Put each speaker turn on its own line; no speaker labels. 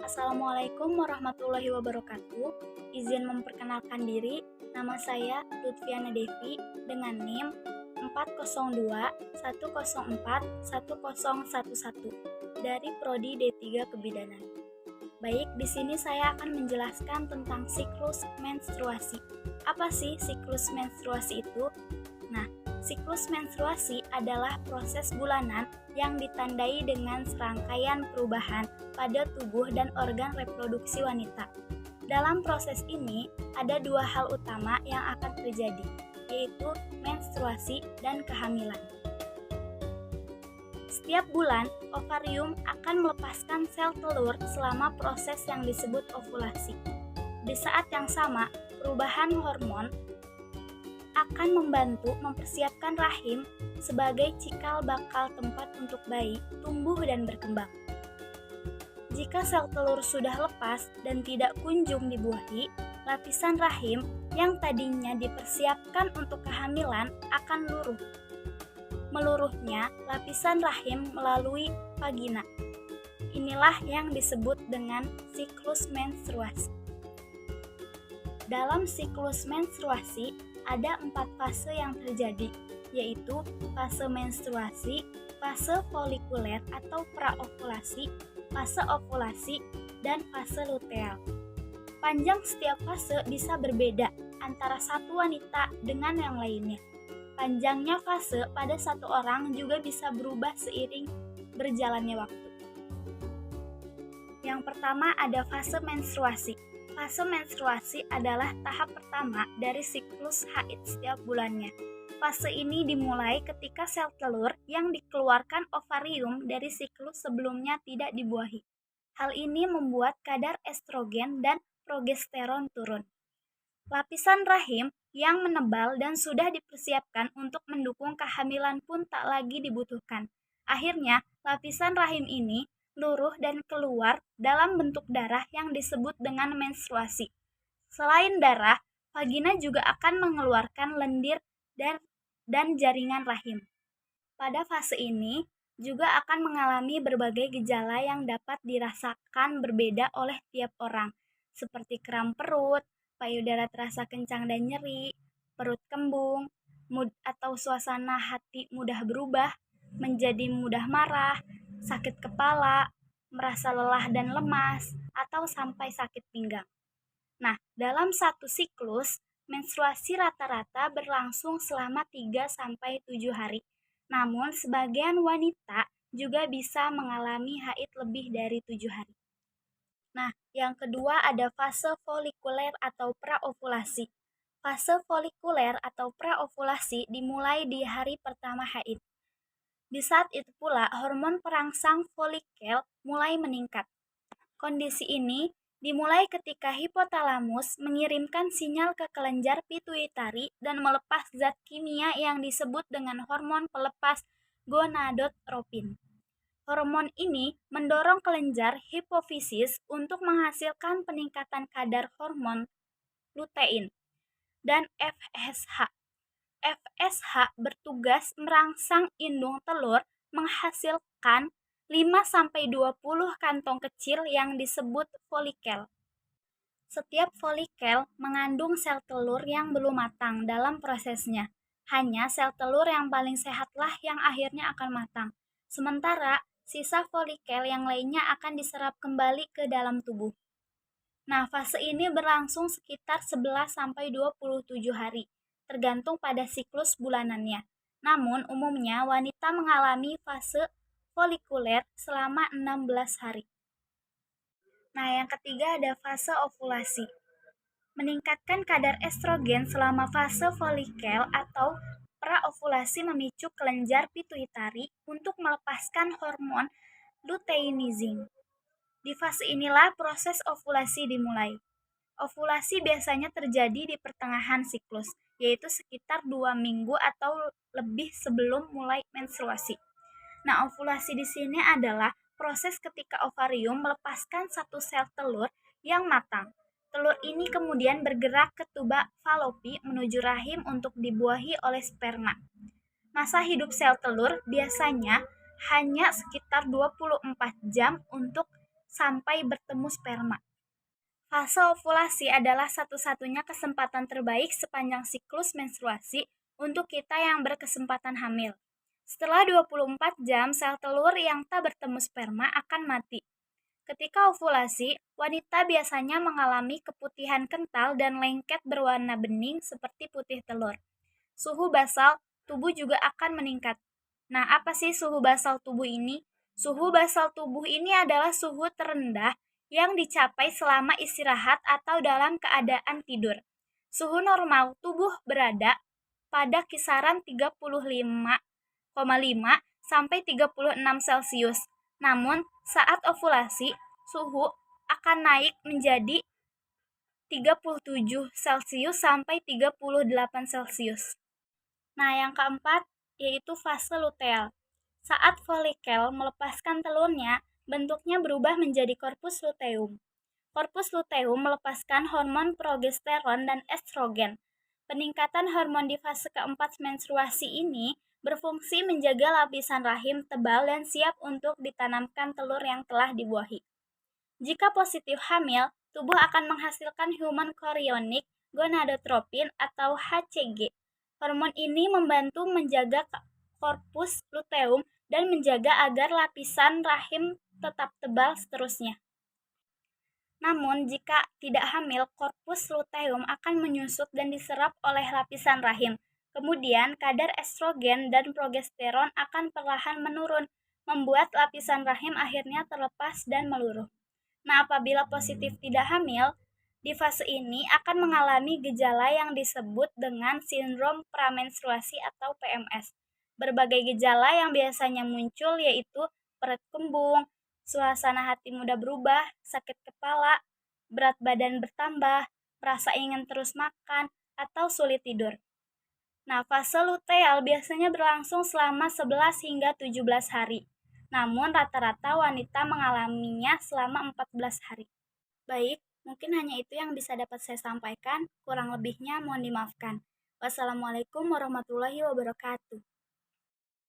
Assalamualaikum warahmatullahi wabarakatuh. Izin memperkenalkan diri, nama saya Lutfiana Devi dengan NIM 402-104-1011 dari Prodi D3 Kebidanan. Baik, di sini saya akan menjelaskan tentang siklus menstruasi. Apa sih siklus menstruasi itu? Nah, siklus menstruasi adalah proses bulanan yang ditandai dengan serangkaian perubahan pada tubuh dan organ reproduksi wanita. Dalam proses ini, ada dua hal utama yang akan terjadi, yaitu menstruasi dan kehamilan. Setiap bulan, ovarium akan melepaskan sel telur selama proses yang disebut ovulasi. Di saat yang sama, perubahan hormon akan membantu mempersiapkan rahim sebagai cikal bakal tempat untuk bayi tumbuh dan berkembang. Jika sel telur sudah lepas dan tidak kunjung dibuahi, lapisan rahim yang tadinya dipersiapkan untuk kehamilan akan luruh. Meluruhnya lapisan rahim melalui vagina. Inilah yang disebut dengan siklus menstruasi. Dalam siklus menstruasi, ada 4 fase yang terjadi, yaitu fase menstruasi, fase folikuler atau praovulasi, fase ovulasi, dan fase luteal. Panjang setiap fase bisa berbeda antara satu wanita dengan yang lainnya. Panjangnya fase pada satu orang juga bisa berubah seiring berjalannya waktu. Yang pertama ada fase menstruasi. Fase menstruasi adalah tahap pertama dari siklus haid setiap bulannya. Fase ini dimulai ketika sel telur yang dikeluarkan ovarium dari siklus sebelumnya tidak dibuahi. Hal ini membuat kadar estrogen dan progesteron turun. Lapisan rahim yang menebal dan sudah dipersiapkan untuk mendukung kehamilan pun tak lagi dibutuhkan. Akhirnya, lapisan rahim ini luruh dan keluar dalam bentuk darah yang disebut dengan menstruasi. Selain darah, vagina juga akan mengeluarkan lendir dan jaringan rahim. Pada fase ini, juga akan mengalami berbagai gejala yang dapat dirasakan berbeda oleh tiap orang, seperti kram perut, payudara terasa kencang dan nyeri, perut kembung, mood atau suasana hati mudah berubah, menjadi mudah marah, sakit kepala, merasa lelah dan lemas, atau sampai sakit pinggang. Nah, dalam satu siklus, menstruasi rata-rata berlangsung selama 3-7 hari. Namun, sebagian wanita juga bisa mengalami haid lebih dari 7 hari. Nah, yang kedua ada fase folikuler atau praovulasi. Fase folikuler atau praovulasi dimulai di hari pertama haid. Di saat itu pula, hormon perangsang folikel mulai meningkat. Kondisi ini dimulai ketika hipotalamus mengirimkan sinyal ke kelenjar pituitari dan melepas zat kimia yang disebut dengan hormon pelepas gonadotropin. Hormon ini mendorong kelenjar hipofisis untuk menghasilkan peningkatan kadar hormon lutein dan FSH. FSH bertugas merangsang indung telur menghasilkan 5-20 kantong kecil yang disebut folikel. Setiap folikel mengandung sel telur yang belum matang dalam prosesnya. Hanya sel telur yang paling sehatlah yang akhirnya akan matang. Sementara sisa folikel yang lainnya akan diserap kembali ke dalam tubuh. Nah, fase ini berlangsung sekitar 11-27 hari. Tergantung pada siklus bulanannya. Namun, umumnya wanita mengalami fase folikuler selama 16 hari. Nah, yang ketiga ada fase ovulasi. Meningkatkan kadar estrogen selama fase folikel atau praovulasi memicu kelenjar pituitari untuk melepaskan hormon luteinizing. Di fase inilah proses ovulasi dimulai. Ovulasi biasanya terjadi di pertengahan siklus, yaitu sekitar 2 minggu atau lebih sebelum mulai menstruasi. Nah, ovulasi di sini adalah proses ketika ovarium melepaskan satu sel telur yang matang. Telur ini kemudian bergerak ke tuba falopi menuju rahim untuk dibuahi oleh sperma. Masa hidup sel telur biasanya hanya sekitar 24 jam untuk sampai bertemu sperma. Fase ovulasi adalah satu-satunya kesempatan terbaik sepanjang siklus menstruasi untuk kita yang berkesempatan hamil. Setelah 24 jam, sel telur yang tak bertemu sperma akan mati. Ketika ovulasi, wanita biasanya mengalami keputihan kental dan lengket berwarna bening seperti putih telur. Suhu basal tubuh juga akan meningkat. Nah, apa sih suhu basal tubuh ini? Suhu basal tubuh ini adalah suhu terendah yang dicapai selama istirahat atau dalam keadaan tidur. Suhu normal tubuh berada pada kisaran 35,5 sampai 36 Celcius. Namun, saat ovulasi, suhu akan naik menjadi 37 Celcius sampai 38 Celcius. Nah, yang keempat yaitu fase luteal. Saat folikel melepaskan telurnya, bentuknya berubah menjadi korpus luteum. Korpus luteum melepaskan hormon progesteron dan estrogen. Peningkatan hormon di fase keempat menstruasi ini berfungsi menjaga lapisan rahim tebal dan siap untuk ditanamkan telur yang telah dibuahi. Jika positif hamil, tubuh akan menghasilkan human chorionic gonadotropin atau HCG. Hormon ini membantu menjaga korpus luteum dan menjaga agar lapisan rahim tetap tebal seterusnya. Namun, jika tidak hamil, korpus luteum akan menyusut dan diserap oleh lapisan rahim. Kemudian, kadar estrogen dan progesteron akan perlahan menurun, membuat lapisan rahim akhirnya terlepas dan meluruh. Nah, apabila positif tidak hamil, di fase ini akan mengalami gejala yang disebut dengan sindrom pramenstruasi atau PMS. Berbagai gejala yang biasanya muncul yaitu perut kembung, suasana hati mudah berubah, sakit kepala, berat badan bertambah, rasa ingin terus makan, atau sulit tidur. Nah, fase luteal biasanya berlangsung selama 11 hingga 17 hari. Namun rata-rata wanita mengalaminya selama 14 hari. Baik, mungkin hanya itu yang bisa dapat saya sampaikan, kurang lebihnya mohon dimaafkan. Wassalamualaikum warahmatullahi wabarakatuh.